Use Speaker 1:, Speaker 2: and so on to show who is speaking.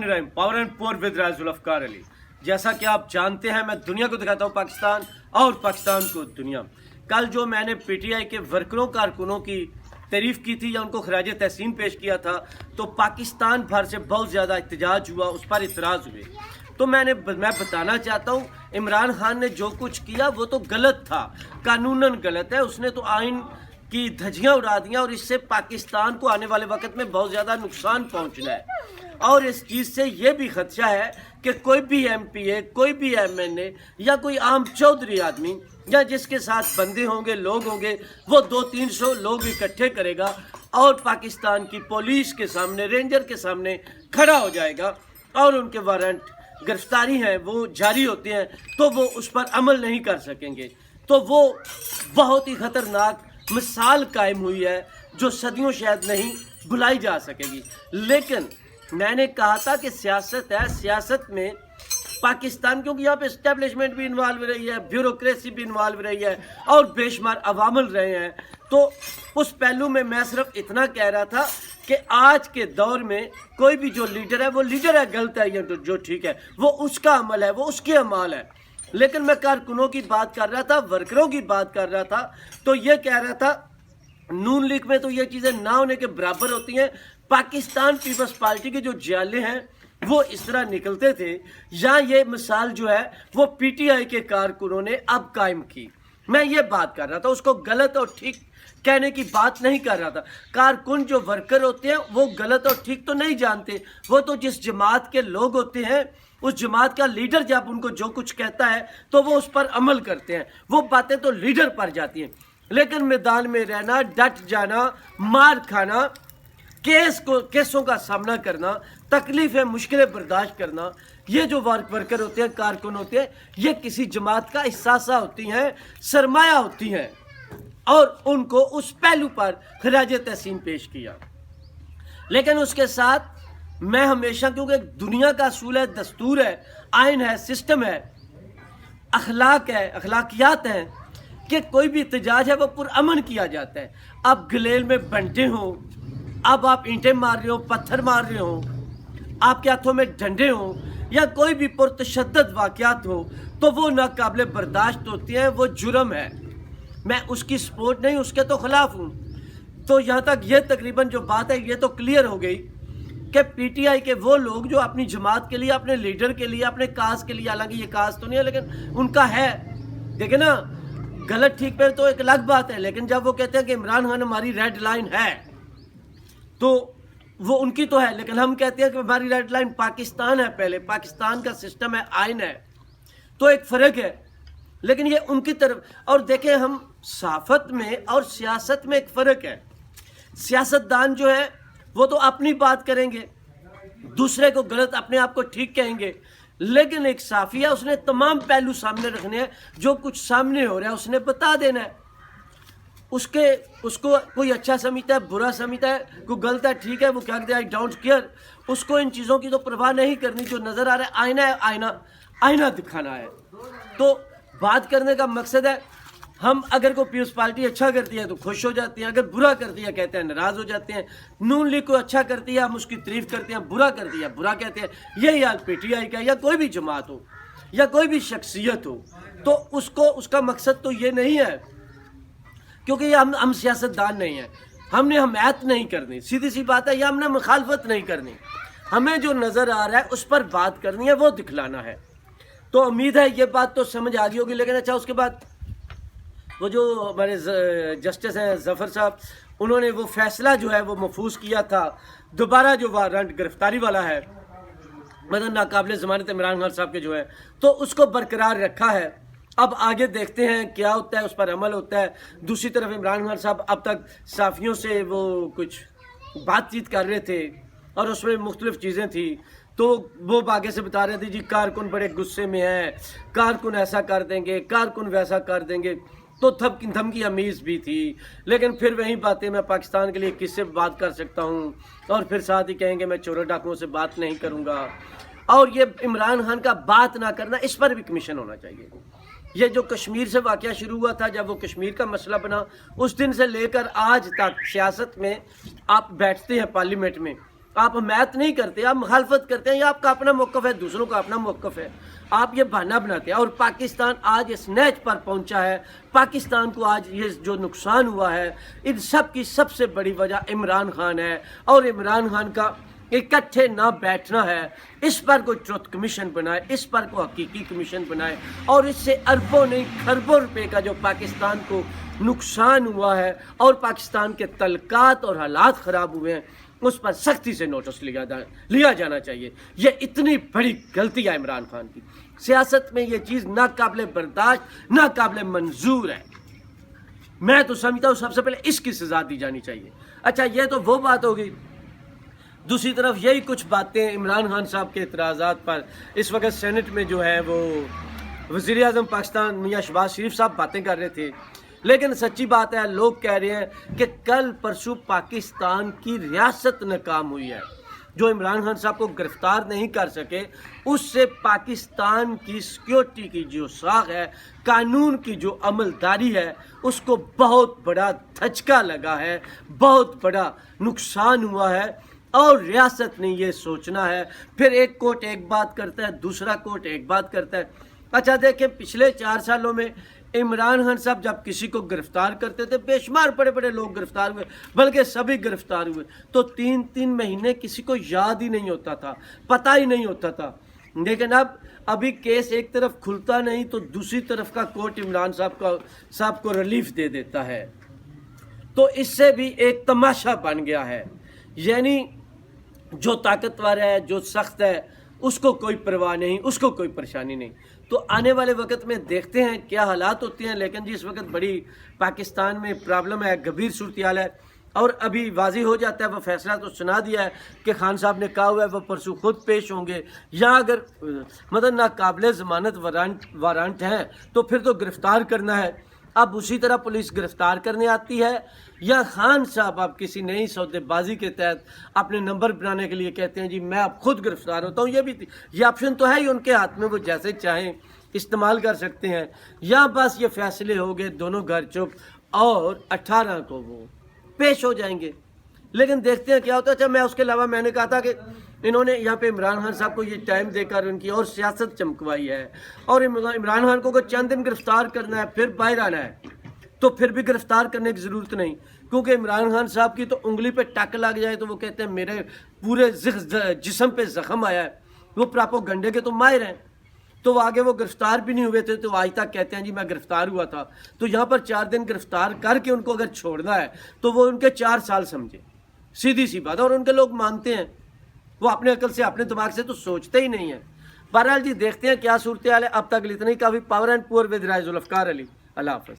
Speaker 1: बिस्मिल्लाहिर्रहमानिर्रहीम। Power and pour with राज जुल्फ़कार अली। जैसा कि आप जानते हैं, मैं दुनिया को दिखाता हूँ पाकिस्तान और पाकिस्तान को दुनिया। कल जो मैंने पीटीआई के वर्करों कारकुनों की तारीफ़ की थी या उनको खराज तहसीन पेश किया था, तो पाकिस्तान भर से बहुत ज़्यादा एहतजाज हुआ, उस पर इतराज़ हुए। तो मैं बताना चाहता हूँ, इमरान खान ने जो कुछ किया वो तो गलत था, कानूनन गलत है। उसने तो आइन की धज्जियाँ उड़ा दियाँ और इससे पाकिस्तान को आने वाले वक्त में बहुत ज़्यादा नुकसान पहुँचना है। और इस चीज़ से ये भी खदशा है कि कोई भी एमपीए, कोई भी एमएनए या कोई आम चौधरी आदमी या जिसके साथ बंदे होंगे, लोग होंगे, वो 200-300 लोग इकट्ठे करेगा और पाकिस्तान की पुलिस के सामने, रेंजर के सामने खड़ा हो जाएगा और उनके वारंट गिरफ्तारी हैं वो जारी होते हैं, तो वो उस पर अमल नहीं कर सकेंगे। तो वो बहुत ही ख़तरनाक मिसाल कायम हुई है जो सदियों शायद नहीं भुलाई जा सकेगी। लेकिन मैंने कहा था कि सियासत है, सियासत में पाकिस्तान, क्योंकि यहाँ पे इस्टेब्लिशमेंट भी इन्वॉल्व रही है, ब्यूरोक्रेसी भी इन्वॉल्व रही है और बेशुमार अवामल रहे हैं। तो उस पहलू में मैं सिर्फ इतना कह रहा था कि आज के दौर में कोई भी जो लीडर है वो लीडर है, गलत है या जो ठीक है वो उसका अमल है, वो उसके अमाल है। लेकिन मैं कारकुनों की बात कर रहा था, वर्करों की बात कर रहा था, तो ये कह रहा था नून लीग में तो ये चीज़ें ना होने के बराबर होती हैं। पाकिस्तान पीपल्स पार्टी के जो जाले हैं वो इस तरह निकलते थे, या ये मिसाल जो है वो पीटीआई के कारकुनों ने अब कायम की। मैं ये बात कर रहा था, उसको गलत और ठीक कहने की बात नहीं कर रहा था। कारकुन जो वर्कर होते हैं वो गलत और ठीक तो नहीं जानते, वो तो जिस जमात के लोग होते हैं, उस जमात का लीडर जब उनको जो कुछ कहता है तो वो उस पर अमल करते हैं। वो बातें तो लीडर पर जाती हैं, लेकिन मैदान में रहना, डट जाना, मार खाना, केसों का सामना करना, तकलीफें, मुश्किलें बर्दाश्त करना, ये जो वर्कर होते हैं, कारकुन होते हैं, ये किसी जमात का हिस्सा होती हैं, सरमाया होती हैं, और उनको उस पहलू पर खराज तहसीन पेश किया। लेकिन उसके साथ मैं हमेशा, क्योंकि दुनिया का असूल है, दस्तूर है, आइन है, सिस्टम है, अखलाक है, अखलाकियात हैं कि कोई भी एहतजाज है वो पुरअमन किया जाता है। अब गलेल में बंटे हों, अब आप ईंटें मार रहे हो, पत्थर मार रहे हो, आपके हाथों में डंडे हों, या कोई भी पुरतशद्दद वाक़यात हो, तो वो नाकाबिले बर्दाश्त होती हैं, वो जुर्म है। मैं उसकी सपोर्ट नहीं, उसके तो ख़िलाफ़ हूँ। तो यहाँ तक ये तकरीबन जो बात है ये तो क्लियर हो गई कि पीटीआई के वो लोग जो अपनी जमात के लिए, अपने लीडर के लिए, अपने काज के लिए, हालांकि ये काज तो नहीं है लेकिन उनका है, देखिए ना, गलत ठीक पे तो एक अलग बात है, लेकिन जब वो कहते हैं कि इमरान खान हमारी रेड लाइन है, तो वो उनकी तो है, लेकिन हम कहते हैं कि हमारी रेड लाइन पाकिस्तान है, पहले पाकिस्तान का सिस्टम है, आइन है, तो एक फ़र्क है। लेकिन ये उनकी तरफ, और देखें, हम सहाफ़त में और सियासत में एक फ़र्क है। सियासतदान जो है वो तो अपनी बात करेंगे, दूसरे को गलत, अपने आप को ठीक कहेंगे, लेकिन एक साफ़ी है, उसने तमाम पहलू सामने रखने हैं, जो कुछ सामने हो रहा है उसने बता देना है। उसको कोई अच्छा समझता है, बुरा समझता है, कोई गलत है, ठीक है, वो क्या कहते हैं, आई डोंट केयर। उसको इन चीज़ों की तो परवाह नहीं करनी, जो नज़र आ रहा है आईना है, आईना दिखाना है। तो बात करने का मकसद है, हम अगर कोई पीपल्स पार्टी अच्छा करती है तो खुश हो जाते हैं, अगर बुरा करती है कहते हैं नाराज़ हो जाते हैं। नून लीग को अच्छा करती है हम उसकी तारीफ़ करते हैं, बुरा करती है बुरा कहते हैं। यही हाल पीटीआई का, या कोई भी जमात हो या कोई भी शख्सियत हो, तो उसका मकसद तो ये नहीं है, क्योंकि ये हम सियासतदान नहीं हैं, हमने हमायत नहीं करनी, सीधी सी बात है, या हमने मुखालफत नहीं करनी, हमें जो नज़र आ रहा है उस पर बात करनी है, वो दिखलाना है। तो उम्मीद है ये बात तो समझ आ गई होगी। लेकिन अच्छा, उसके बाद वो जो हमारे जस्टिस हैं ज़फ़र साहब, उन्होंने वो फ़ैसला जो है वो महफूज किया था, दोबारा जो वारंट गिरफ्तारी वाला है, मतलब नाकाबिले ज़मानत इमरान खान साहब के जो है, तो उसको बरकरार रखा है। अब आगे देखते हैं क्या होता है, उस पर अमल होता है। दूसरी तरफ इमरान खान साहब अब तक साफ़ियों से वो कुछ बातचीत कर रहे थे और उसमें मुख्तलिफ़ चीज़ें थी, तो वो आगे से बता रहे थे जी कारकुन बड़े गुस्से में हैं, कारकुन ऐसा कर देंगे, कारकुन वैसा कर देंगे, तो धमकी अमीज़ भी थी। लेकिन फिर वही बातें, मैं पाकिस्तान के लिए किससे बात कर सकता हूँ, और फिर साथ ही कहेंगे मैं चोरों डाकुओं से बात नहीं करूँगा। और ये इमरान खान का बात ना करना, इस पर भी कमीशन होना चाहिए। ये जो कश्मीर से वाक़या शुरू हुआ था, जब वो कश्मीर का मसला बना, उस दिन से लेकर आज तक सियासत में आप बैठते हैं पार्लियामेंट में, آپ حمایت نہیں کرتے، آپ مخالفت کرتے ہیں، یہ آپ کا اپنا موقف ہے، دوسروں کا اپنا موقف ہے، آپ یہ بہانہ بناتے ہیں۔ اور پاکستان آج اس نیچ پر پہنچا ہے، پاکستان کو آج یہ جو نقصان ہوا ہے، ان سب کی سب سے بڑی وجہ عمران خان ہے، اور عمران خان کا اکٹھے نہ بیٹھنا ہے۔ اس پر کوئی ٹروتھ کمیشن بنائے، اس پر کوئی حقیقی کمیشن بنائے، اور اس سے اربوں نہیں کھربوں روپے کا جو پاکستان کو نقصان ہوا ہے اور پاکستان کے تعلقات اور حالات خراب ہوئے ہیں، اس پر سختی سے نوٹس لیا جانا چاہیے۔ یہ اتنی بڑی غلطی ہے عمران خان کی، سیاست میں یہ چیز ناقابل برداشت، ناقابل منظور ہے۔ میں تو سمجھتا ہوں سب سے پہلے اس کی سزا دی جانی چاہیے۔ اچھا، یہ تو وہ بات ہوگی۔ دوسری طرف یہی کچھ باتیں عمران خان صاحب کے اعتراضات پر اس وقت سینٹ میں جو ہے وہ وزیر اعظم پاکستان میاں شہباز شریف صاحب باتیں کر رہے تھے، لیکن سچی بات ہے، لوگ کہہ رہے ہیں کہ کل پرسوں پاکستان کی ریاست ناکام ہوئی ہے۔ جو عمران خان صاحب کو گرفتار نہیں کر سکے، اس سے پاکستان کی سیکیورٹی کی جو ساخ ہے، قانون کی جو عملداری ہے، اس کو بہت بڑا دھچکا لگا ہے، بہت بڑا نقصان ہوا ہے۔ اور ریاست نے یہ سوچنا ہے، پھر ایک کوٹ ایک بات کرتا ہے، دوسرا کوٹ ایک بات کرتا ہے۔ اچھا دیکھیں، پچھلے 4 سالوں میں عمران خان صاحب جب کسی کو گرفتار کرتے تھے، بے شمار بڑے بڑے لوگ گرفتار ہوئے، بلکہ سبھی گرفتار ہوئے، تو 3 مہینے کسی کو یاد ہی نہیں ہوتا تھا، پتہ ہی نہیں ہوتا تھا۔ لیکن ابھی کیس ایک طرف کھلتا نہیں تو دوسری طرف کا کوٹ عمران صاحب کو ریلیف دے دیتا ہے، تو اس سے بھی ایک تماشا بن گیا ہے۔ یعنی جو طاقتور ہے، جو سخت ہے، اس کو کوئی پرواہ نہیں، اس کو کوئی پریشانی نہیں۔ تو آنے والے وقت میں دیکھتے ہیں کیا حالات ہوتے ہیں، لیکن جس وقت بڑی پاکستان میں پرابلم ہے، گھبیر صورتحال ہے، اور ابھی واضح ہو جاتا ہے، وہ فیصلہ تو سنا دیا ہے کہ خان صاحب نے کہا ہوا ہے وہ پرسوں خود پیش ہوں گے، یا اگر مطلب ناقابل ضمانت وارنٹ ہیں تو پھر تو گرفتار کرنا ہے۔ اب اسی طرح پولیس گرفتار کرنے آتی ہے، یا خان صاحب اب کسی نئی سودے بازی کے تحت اپنے نمبر بنانے کے لیے کہتے ہیں جی میں اب خود گرفتار ہوتا ہوں۔ یہ آپشن تو ہے ہی ان کے ہاتھ میں، وہ جیسے چاہیں استعمال کر سکتے ہیں، یا بس یہ فیصلے ہو گئے، دونوں گھر چپ، اور 18 کو وہ پیش ہو جائیں گے۔ لیکن دیکھتے ہیں کیا ہوتا ہے۔ اچھا، میں اس کے علاوہ میں نے کہا تھا کہ انہوں نے یہاں پہ عمران خان صاحب کو یہ ٹائم دے کر ان کی اور سیاست چمکوائی ہے، اور عمران خان کو چند دن گرفتار کرنا ہے پھر باہر آنا ہے، تو پھر بھی گرفتار کرنے کی ضرورت نہیں، کیونکہ عمران خان صاحب کی تو انگلی پہ ٹک لگ جائے تو وہ کہتے ہیں میرے پورے جسم پہ زخم آیا ہے۔ وہ پراپوگنڈے کے تو ماہر ہیں، تو وہ آگے وہ گرفتار بھی نہیں ہوئے تھے، تو آج تک کہتے ہیں جی میں گرفتار ہوا تھا۔ تو یہاں پر 4 دن گرفتار کر کے ان کو اگر چھوڑنا ہے تو وہ ان کے 4 سال سمجھے، سیدھی سی بات ہے، اور ان کے لوگ مانتے ہیں، وہ اپنے عقل سے اپنے دماغ سے تو سوچتے ہی نہیں ہیں۔ بہرحال جی دیکھتے ہیں کیا صورتحال ہے۔ اب تک اتنا ہی کافی۔ پاور اینڈ پور ود راج ذوالفقار علی۔ اللہ حافظ۔